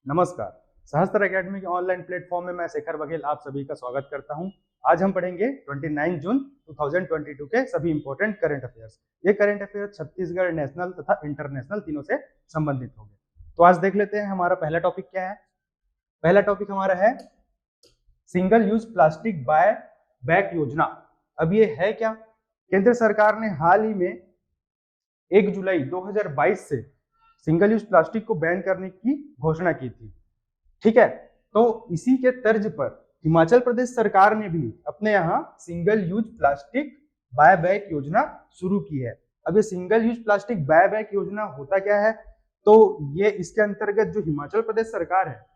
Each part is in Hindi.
नमस्कार। सहस्त्र एकेडमी के ऑनलाइन प्लेटफॉर्म में मैं शेखर बघेल आप सभी का स्वागत करता हूं। आज हम पढ़ेंगे 29 जून 2022 के सभी इंपॉर्टेंट करंट अफेयर्स। ये करंट अफेयर छत्तीसगढ़ नेशनल तथा इंटरनेशनल तीनों से संबंधित होंगे। तो आज देख लेते हैं हमारा पहला टॉपिक क्या है। पहला टॉपिक हमारा है single use plastic buy back योजना। अब ये है क्या? केंद्र सरकार ने हाल ही में 1 जुलाई 2022 से सिंगल यूज प्लास्टिक को बैन करने की घोषणा की थी। ठीक है, तो इसी के तर्ज पर हिमाचल प्रदेश सरकार ने भी अपने यहाँ single use plastic buy back योजना शुरू की है। अब ये single use plastic buy back योजना होता क्या है? तो ये इसके अंतर्गत जो हिमाचल प्रदेश सरकार है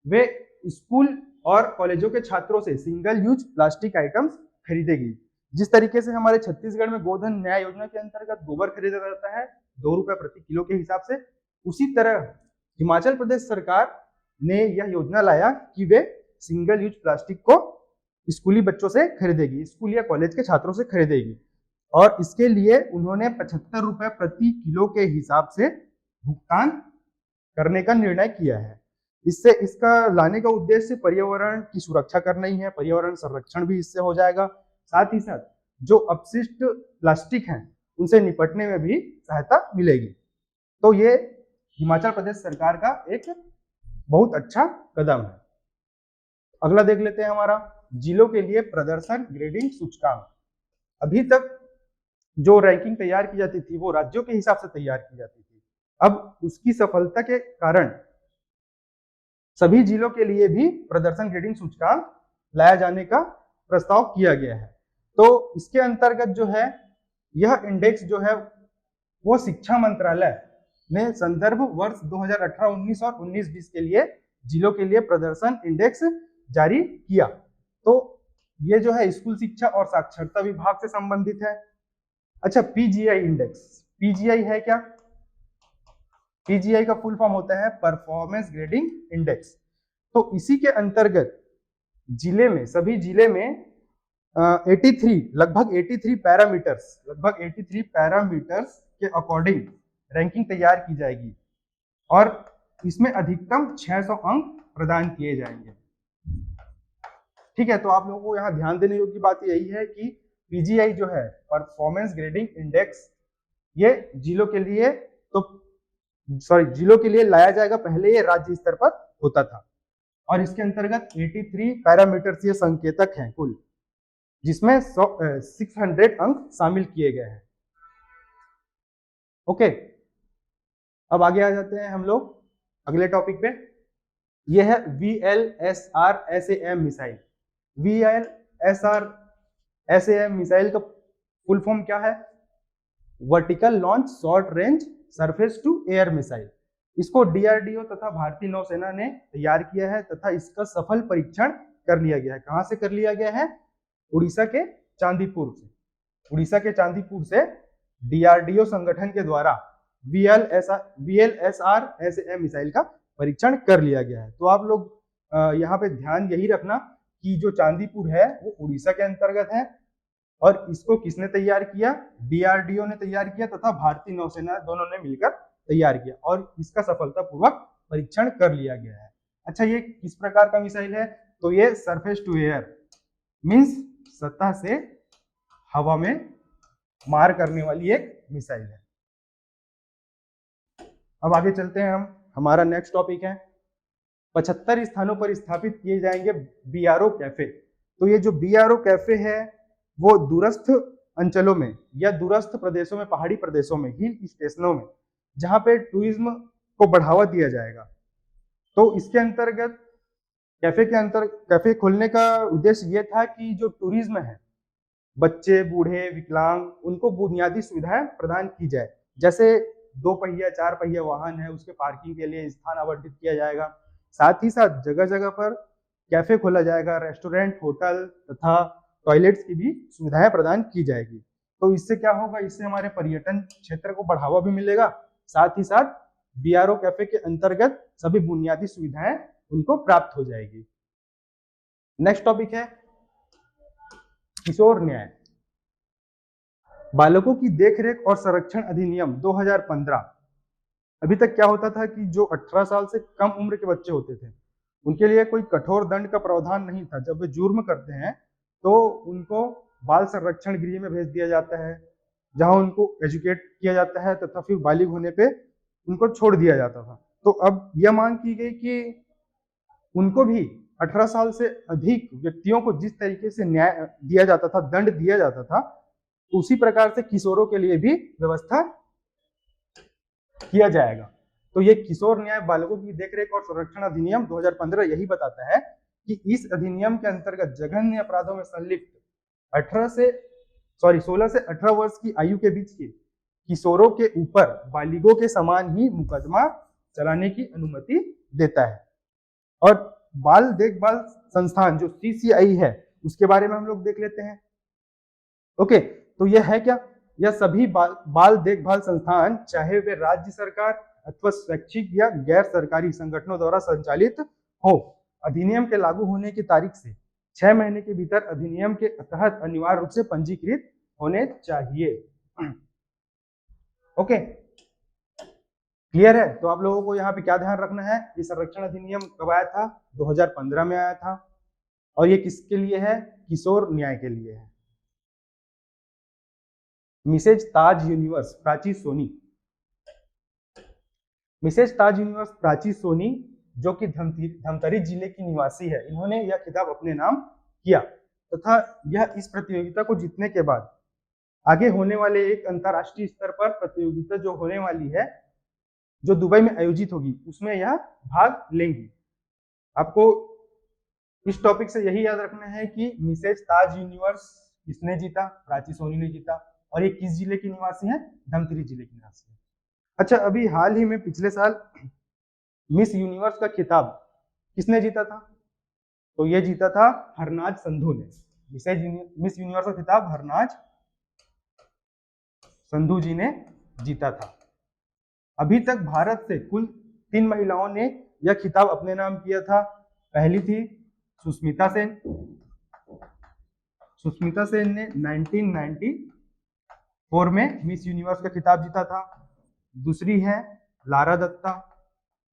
वे स्कूल और कॉलेजों के छात्रों से सिंगल यूज प्लास्टिक आइटम्स खरीदेगी। जिस तरीके से हमारे छत्तीसगढ़ में गोधन न्याय योजना के अंतर्गत गोबर खरीदा जाता है 2 रुपए प्रति किलो के हिसाब से, उसी तरह हिमाचल प्रदेश सरकार ने यह योजना लाया कि वे सिंगल यूज प्लास्टिक को स्कूली बच्चों से खरीदेगी, स्कूल या कॉलेज के छात्रों से खरीदेगी। और इसके लिए उन्होंने 75 रुपए प्रति किलो के हिसाब से भुगतान करने का निर्णय किया है। इससे इसका लाने का उद्देश्य पर्यावरण की सुरक्षा करना ही है, पर्यावरण संरक्षण भी इससे हो जाएगा। साथ ही साथ जो अपशिष्ट प्लास्टिक हैं उनसे निपटने में भी सहायता मिलेगी। तो ये हिमाचल प्रदेश सरकार का एक बहुत अच्छा कदम है। अगला देख लेते हैं हमारा जिलों के लिए प्रदर्शन ग्रेडिंग सूचकांक। अभी तक जो रैंकिंग तैयार की जाती थी वो राज्यों के हिसाब से तैयार की जाती थी। अब उसकी सफलता के कारण सभी जिलों के लिए भी प्रदर्शन ग्रेडिंग सूचकांक लाया जाने का प्रस्ताव किया गया है। तो इसके अंतर्गत जो है यह इंडेक्स जो है वो शिक्षा मंत्रालय ने संदर्भ वर्ष 2018-19 और 19-20 के लिए जिलों के लिए प्रदर्शन इंडेक्स जारी किया। तो ये जो है स्कूल शिक्षा और साक्षरता विभाग से संबंधित है। अच्छा, पीजीआई इंडेक्स, पीजीआई है क्या? पीजीआई का फुल फॉर्म होता है परफॉर्मेंस ग्रेडिंग इंडेक्स। तो इसी के अंतर्गत जिले में, सभी जिले में 83 लगभग 83 पैरामीटर्स के अकॉर्डिंग रैंकिंग तैयार की जाएगी और इसमें अधिकतम 600 अंक प्रदान किए जाएंगे। ठीक है, तो आप लोगों को यहाँ ध्यान देने योग्य बात यही है कि पीजीआई जो है परफॉर्मेंस ग्रेडिंग इंडेक्स ये जिलों के लिए लाया जाएगा। पहले ये राज्य स्तर पर होता था और इसके अंतर्गत 83 पैरामीटर्स ये संकेतक हैं कुल, जिसमें 600 अंक शामिल किए गए हैं। ओके, अब आगे आ जाते हैं हम लोग अगले टॉपिक पे। यह है VLSR-SAM मिसाइल। VLSR-SAM मिसाइल का फुल फॉर्म क्या है? Vertical launch short range surface to air missile. इसको डीआरडीओ तथा भारतीय नौसेना ने तैयार किया है तथा इसका सफल परीक्षण कर लिया गया है। कहां से कर लिया गया है? उड़ीसा के चांदीपुर से। उड़ीसा के चांदीपुर से डीआरडीओ संगठन के द्वारा VLSR-SAM मिसाइल का परीक्षण कर लिया गया है। तो आप लोग यहाँ पे ध्यान यही रखना कि जो चांदीपुर है वो उड़ीसा के अंतर्गत है और इसको किसने तैयार किया? डीआरडीओ ने तैयार किया तथा भारतीय नौसेना, दोनों ने मिलकर तैयार किया और इसका सफलतापूर्वक परीक्षण कर लिया गया है। अच्छा, ये किस प्रकार का मिसाइल है? तो ये सरफेस टू एयर मींस सतह से हवा में मार करने वाली एक मिसाइल है। अब आगे चलते हैं हम, हमारा नेक्स्ट टॉपिक है 75 स्थानों पर स्थापित किए जाएंगे बीआरओ कैफे। तो ये जो बीआरओ कैफे है वो दूरस्थ अंचलों में या दूरस्थ प्रदेशों में, पहाड़ी प्रदेशों में, हिल स्टेशनों में, जहां पे टूरिज्म को बढ़ावा दिया जाएगा। तो इसके अंतर्गत कैफे खोलने का उद्देश्य ये था कि जो टूरिज्म है, बच्चे, बूढ़े, विकलांग, उनको बुनियादी सुविधाएं प्रदान की जाए। जैसे 2 पहिया 4 पहिया वाहन है उसके पार्किंग के लिए स्थान आवंटित किया जाएगा। साथ ही साथ जगह जगह पर कैफे खोला जाएगा, रेस्टोरेंट, होटल तथा टॉयलेट्स की भी सुविधाएं प्रदान की जाएगी। तो इससे क्या होगा? इससे हमारे पर्यटन क्षेत्र को बढ़ावा भी मिलेगा, साथ ही साथ बीआरओ कैफे के अंतर्गत सभी बुनियादी सुविधाएं उनको प्राप्त हो जाएगी। नेक्स्ट टॉपिक है किशोर न्याय। बालकों की देखरेख और संरक्षण अधिनियम 2015 अभी तक क्या होता था कि जो 18 साल से कम उम्र के बच्चे होते थे उनके लिए कोई कठोर दंड का प्रावधान नहीं था। जब वे जुर्म करते हैं तो उनको बाल संरक्षण गृह में भेज दिया जाता है, जहां उनको एजुकेट किया जाता है तथा फिर बालिग होने पे उनको छोड़ दिया जाता था। तो अब यह मांग की गई कि उनको भी 18 साल से अधिक व्यक्तियों को जिस तरीके से न्याय दिया जाता था, दंड दिया जाता था, उसी प्रकार से किशोरों के लिए भी व्यवस्था किया जाएगा। तो ये किशोर न्याय बालकों की देखरेख और संरक्षण अधिनियम 2015 यही बताता है कि इस अधिनियम के अंतर्गत जघन्य अपराधों में संलिप्त 16 से 18 वर्ष की आयु के बीच के किशोरों के ऊपर बालिगों के समान ही मुकदमा चलाने की अनुमति देता है। और बाल देखभाल संस्थान जो CCI है उसके बारे में हम लोग देख लेते हैं। ओके, तो यह है क्या? यह सभी बाल देखभाल संस्थान, चाहे वे राज्य सरकार अथवा स्वैच्छिक या गैर सरकारी संगठनों द्वारा संचालित हो, अधिनियम के लागू होने की तारीख से 6 महीने के भीतर अधिनियम के तहत अनिवार्य रूप से पंजीकृत होने चाहिए। ओके, क्लियर है? तो आप लोगों को यहाँ पे क्या ध्यान रखना है? ये संरक्षण अधिनियम कब आया था? 2015 में आया था। और ये किसके लिए है? किशोर न्याय के लिए है। मिसेज ताज यूनिवर्स प्राची सोनी, मिसेज ताज यूनिवर्स प्राची सोनी जो कि धमतरी जिले की निवासी है, इन्होंने यह खिताब अपने नाम किया तथा यह इस प्रतियोगिता को जीतने के बाद आगे होने वाले एक अंतरराष्ट्रीय स्तर पर प्रतियोगिता जो होने वाली है, जो दुबई में आयोजित होगी, उसमें यह भाग लेंगी। आपको इस टॉपिक से यही याद रखना है कि मिसेज ताज यूनिवर्स किसने जीता? प्राची सोनी ने जीता। और ये किस जिले की निवासी है? धमतरी जिले की निवासी है। अच्छा, अभी हाल ही में पिछले साल मिस यूनिवर्स का खिताब किसने जीता था? तो ये जीता था हरनाज संधू ने। मिस यूनिवर्स का खिताब हरनाज संधू जी ने जीता था। अभी तक भारत से कुल 3 महिलाओं ने यह खिताब अपने नाम किया था। पहली थी सुष्मिता सेन। सुष्मिता सेन ने 1994 में मिस यूनिवर्स का खिताब जीता था। दूसरी है लारा दत्ता।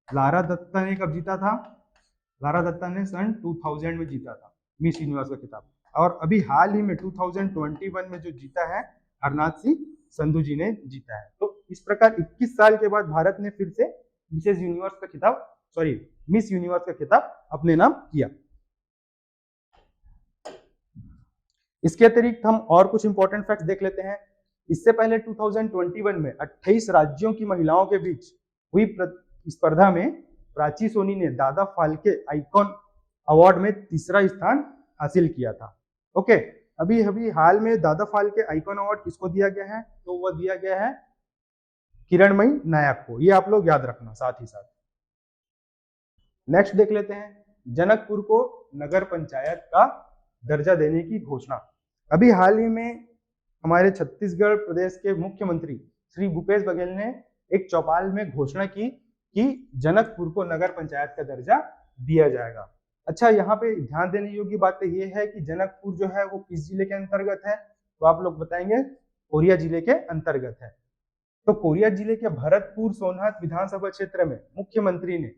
लारा दत्ता ने कब जीता था? लारा दत्ता ने सन 2000 में जीता था मिस यूनिवर्स का खिताब। और अभी हाल ही में 2021 में जो जीता है, हरनाज सिंह संधू जी ने जीता है। तो इस प्रकार 21 साल के बाद भारत ने फिर से मिस यूनिवर्स का खिताब अपने नाम किया। इसके अतिरिक्त हम और कुछ इंपॉर्टेंट फैक्ट्स देख लेते हैं। इससे पहले 2021 में 28 राज्यों की महिलाओं के बीच हुई स्पर्धा में प्राची सोनी ने दादा फाल्के आइकॉन अवार्ड में तीसरा स्थान हासिल किया था। ओके, अभी हाल में दादा फाल्के आइकॉन अवार्ड किसको दिया गया है? तो वह दिया गया है किरणमयी नायक को। ये आप लोग याद रखना साथ ही साथ। नेक्स्ट देख लेते हैं, जनकपुर को नगर पंचायत का दर्जा देने की घोषणा। अभी हाल ही में हमारे छत्तीसगढ़ प्रदेश के मुख्यमंत्री श्री भूपेश बघेल ने एक चौपाल में घोषणा की कि जनकपुर को नगर पंचायत का दर्जा दिया जाएगा। अच्छा, यहाँ पे ध्यान देने योग्य बात ये है कि जनकपुर जो है वो किस जिले के अंतर्गत है? तो आप लोग बताएंगे कोरिया जिले के अंतर्गत है। तो कोरिया जिले के भरतपुर सोनहत विधानसभा क्षेत्र में मुख्यमंत्री ने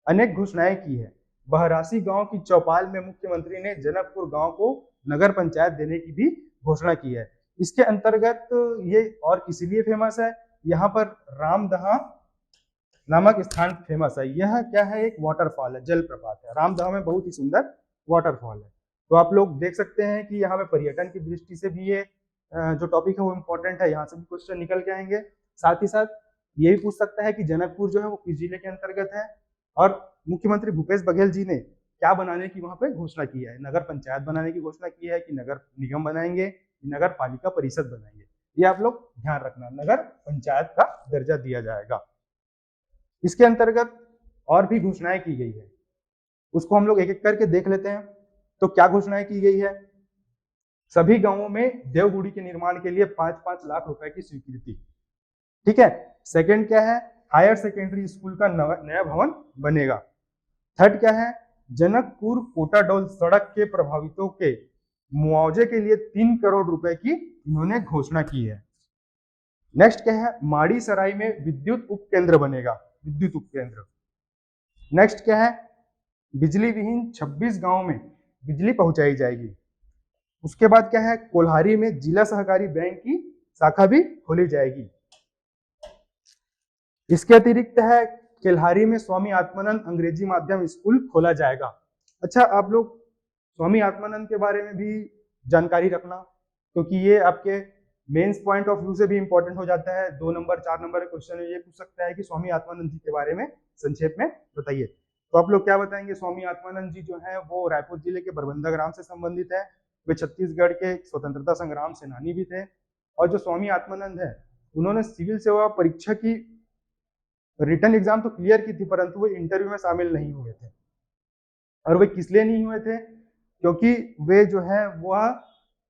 अनेक घोषणाएं की है। बहरासी गांव की चौपाल में मुख्यमंत्री ने जनकपुर गांव को नगर पंचायत देने की भी घोषणा की है। इसके अंतर्गत ये और इसलिए फेमस है, यहाँ पर रामदहा नामक स्थान फेमस है। यह क्या है? एक वाटरफॉल है, जलप्रपात है। रामदहा में बहुत ही सुंदर वाटरफॉल है। तो आप लोग देख सकते हैं कि यहाँ पे पर्यटन की दृष्टि से भी ये जो टॉपिक है वो इम्पोर्टेंट है, यहाँ से भी क्वेश्चन निकल के आएंगे। साथ ही साथ ये भी पूछ सकता है कि जनकपुर जो है वो किस जिले के अंतर्गत है और मुख्यमंत्री भूपेश बघेल जी ने क्या बनाने की वहां पे घोषणा की है? नगर पंचायत बनाने की घोषणा की है कि नगर निगम बनाएंगे, नगर पालिका परिषद बनाएंगे? ये आप लोग ध्यान रखना, नगर पंचायत का दर्जा दिया जाएगा। इसके अंतर्गत और भी घोषणाएं की गई है, उसको हम लोग एक एक करके देख लेते हैं। तो क्या घोषणाएं की गई है? सभी गांवों में देवगुड़ी के निर्माण के लिए 5-5 लाख रुपए की स्वीकृति। ठीक है। सेकंड क्या है? हायर सेकेंडरी स्कूल का नया भवन बनेगा। थर्ड क्या है? जनकपुर कोटाडोल सड़क के प्रभावितों के मुआवजे के लिए 3 करोड़ रुपए की इन्होंने घोषणा की है। नेक्स्ट क्या है, माड़ी सराय में विद्युत उपकेंद्र बनेगा, विद्युत उपकेंद्र। नेक्स्ट क्या है, बिजली विहीन 26 गांव में बिजली पहुंचाई जाएगी। उसके बाद क्या है, कोल्हारी में जिला सहकारी बैंक की शाखा भी खोली जाएगी। इसके अतिरिक्त है, केल्हारी में स्वामी आत्मानंद अंग्रेजी माध्यम स्कूल खोला जाएगा। अच्छा, आप लोग स्वामी आत्मानंद के बारे में भी जानकारी रखना, क्योंकि ये आपके मेंस पॉइंट ऑफ व्यू से भी इंपॉर्टेंट हो जाता है। 2 नंबर 4 नंबर का क्वेश्चन ये पूछ सकता है कि स्वामी आत्मानंद जी के बारे में संक्षेप में बताइए। तो आप लोग क्या बताएंगे, स्वामी आत्मानंद जी जो है वो रायपुर जिले के बरबंदा ग्राम से संबंधित है। वे छत्तीसगढ़ के स्वतंत्रता संग्राम सेनानी भी थे। और जो स्वामी आत्मानंद है, उन्होंने सिविल सेवा परीक्षा की रिटर्न एग्जाम तो क्लियर की थी, परंतु वो इंटरव्यू में शामिल नहीं हुए थे। और वे किस लिए नहीं हुए थे, क्योंकि वे जो है वह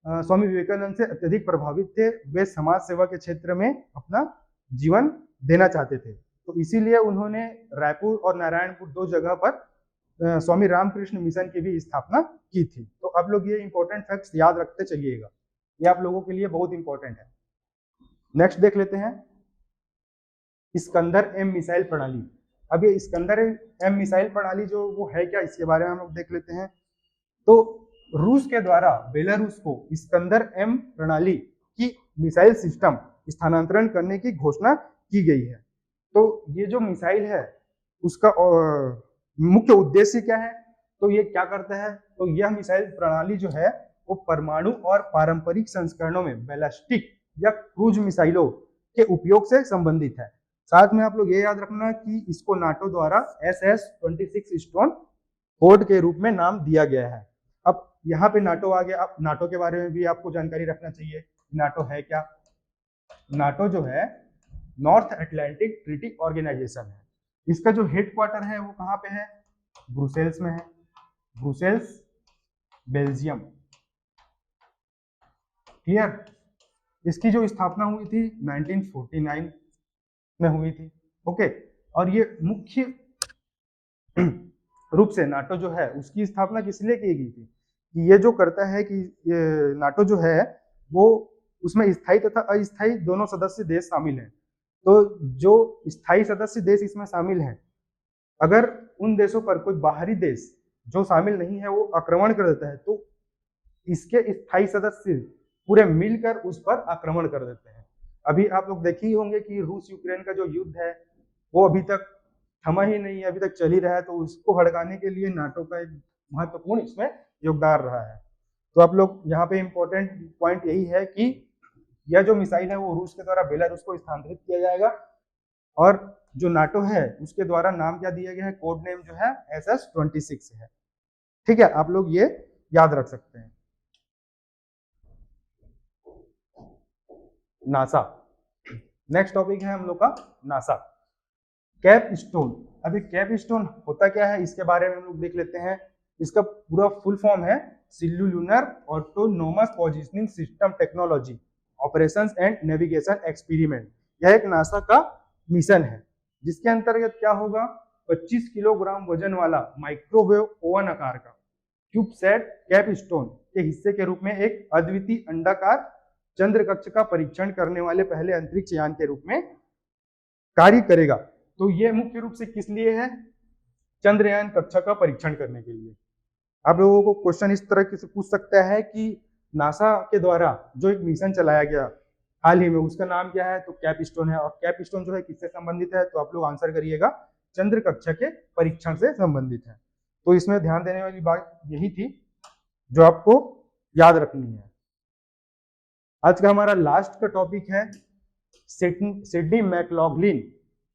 स्वामी विवेकानंद से अत्यधिक प्रभावित थे। वे समाज सेवा के क्षेत्र में अपना जीवन देना चाहते थे, तो इसीलिए उन्होंने रायपुर और नारायणपुर 2 जगह पर स्वामी रामकृष्ण मिशन की भी स्थापना की थी। तो आप लोग ये इंपॉर्टेंट फैक्ट्स याद रखते चलिएगा, ये आप लोगों के लिए बहुत इंपॉर्टेंट है। नेक्स्ट देख लेते हैं, इस्कंदर एम मिसाइल प्रणाली। अब ये इस्कंदर एम मिसाइल प्रणाली जो वो है क्या, इसके बारे में हम लोग देख लेते हैं। तो रूस के द्वारा बेलारूस को इस्कंदर एम प्रणाली की मिसाइल सिस्टम स्थानांतरण करने की घोषणा की गई है। तो ये जो मिसाइल है उसका मुख्य उद्देश्य क्या है, तो ये क्या करता है, तो यह मिसाइल प्रणाली जो है वो परमाणु और पारंपरिक संस्करणों में बैलिस्टिक या क्रूज मिसाइलों के उपयोग से संबंधित है। साथ में आप लोग ये याद रखना कि इसको नाटो द्वारा SS-26 स्टोन फोर्ड के रूप में नाम दिया गया है। अब यहाँ पे नाटो आ गया। अब नाटो के बारे में भी आपको जानकारी रखना चाहिए, नाटो है क्या। नाटो जो है नॉर्थ अटलांटिक ट्रीटी ऑर्गेनाइजेशन है। इसका जो हेडक्वार्टर है वो कहाँ पे है, ब्रुसेल्स में है, ब्रुसेल्स बेल्जियम। क्लियर। इसकी जो स्थापना हुई थी 1949 में हुई थी। ओके, और ये मुख्य रूप से नाटो जो है उसकी स्थापना किस लिए की गई थी, कि ये जो करता है कि ये नाटो जो है वो उसमें स्थायी तथा अस्थायी दोनों सदस्य देश शामिल हैं। तो जो स्थायी सदस्य देश इसमें शामिल हैं, अगर उन देशों पर कोई बाहरी देश जो शामिल नहीं है वो आक्रमण कर देता है, तो इसके स्थायी सदस्य पूरे मिलकर उस पर आक्रमण कर देते हैं। अभी आप लोग देखे ही होंगे कि रूस यूक्रेन का जो युद्ध है वो अभी तक थमा ही नहीं है, अभी तक चल ही रहा है। तो उसको भड़काने के लिए नाटो का एक महत्वपूर्ण इसमें योगदान रहा है। तो आप लोग यहाँ पे इंपॉर्टेंट पॉइंट यही है कि यह जो मिसाइल है वो रूस के द्वारा बेलारूस को स्थानांतरित किया जाएगा, और जो नाटो है उसके द्वारा नाम क्या दिया गया है, कोड नेम जो है SS-26 है। ठीक है, आप लोग ये याद रख सकते हैं। नासा, नेक्स्ट टॉपिक है हम लोग का नासा। Cap stone. अभी कैप स्टोन होता क्या है इसके बारे में हम लोग देख लेते हैं। इसका पूरा फुल फॉर्म है cellular autonomous positioning system technology operations and navigation experiment. यह एक नासा का मिशन है जिसके अंतर्गत क्या होगा, 25 किलोग्राम वजन वाला माइक्रोवेव ओवन आकार का क्यूबसेट कैप स्टोन के हिस्से के रूप में एक अद्वितीय अंडाकार चंद्र कक्ष का परीक्षण करने वाले पहले अंतरिक्ष यान के रूप में कार्य करेगा। तो ये मुख्य रूप से किस लिए है, चंद्रयान कक्षा का परीक्षण करने के लिए। आप लोगों को क्वेश्चन इस तरह से पूछ सकता है कि नासा के द्वारा जो एक मिशन चलाया गया हाल ही में उसका नाम क्या है, तो कैप स्टोन है। और कैप स्टोन जो है किससे संबंधित है, तो आप लोग आंसर करिएगा, चंद्र कक्षा के परीक्षण से संबंधित है। तो इसमें ध्यान देने वाली बात यही थी जो आपको याद रखनी है। आज का हमारा लास्ट का टॉपिक है सिडनी मैकलॉगलिन,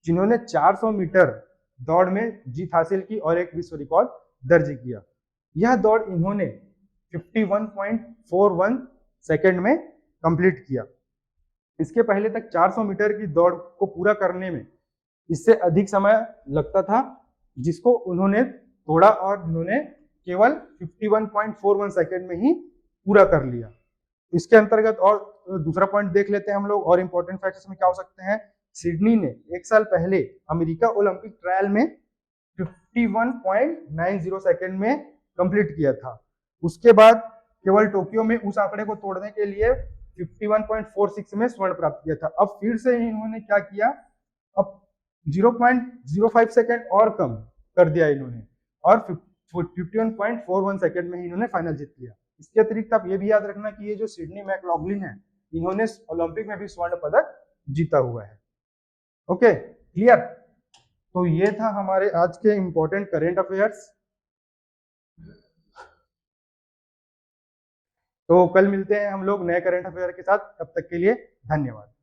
जिन्होंने 400 मीटर दौड़ में जीत हासिल की और एक विश्व रिकॉर्ड दर्ज किया। यह दौड़ इन्होंने 51.41 सेकंड में कंप्लीट किया। इसके पहले तक 400 मीटर की दौड़ को पूरा करने में इससे अधिक समय लगता था, जिसको उन्होंने तोड़ा और उन्होंने केवल 51.41 सेकंड में ही पूरा कर लिया। इसके अंतर्गत और दूसरा पॉइंट देख लेते हैं हम लोग, और इंपॉर्टेंट फैक्टर्स में क्या हो सकते हैं। सिडनी ने 1 साल पहले अमेरिका ओलंपिक ट्रायल में 51.90 सेकंड में कंप्लीट किया था। उसके बाद केवल टोक्यो में उस आंकड़े को तोड़ने के लिए 51.46 में स्वर्ण प्राप्त किया था। अब फिर से इन्होंने क्या किया, अब 0.05 सेकेंड और कम कर दिया इन्होंने, और 51.41 सेकेंड में इन्होंने फाइनल जीत लिया। इसके अतिरिक्त आप ये भी याद रखना कि ये जो सिडनी मैकलॉगलिन है, इन्होंने ओलंपिक में भी स्वर्ण पदक जीता हुआ है। Okay, clear. तो ये था हमारे आज के इंपॉर्टेंट करेंट अफेयर्स। तो कल मिलते हैं हम लोग नए करंट अफेयर के साथ, तब तक के लिए धन्यवाद।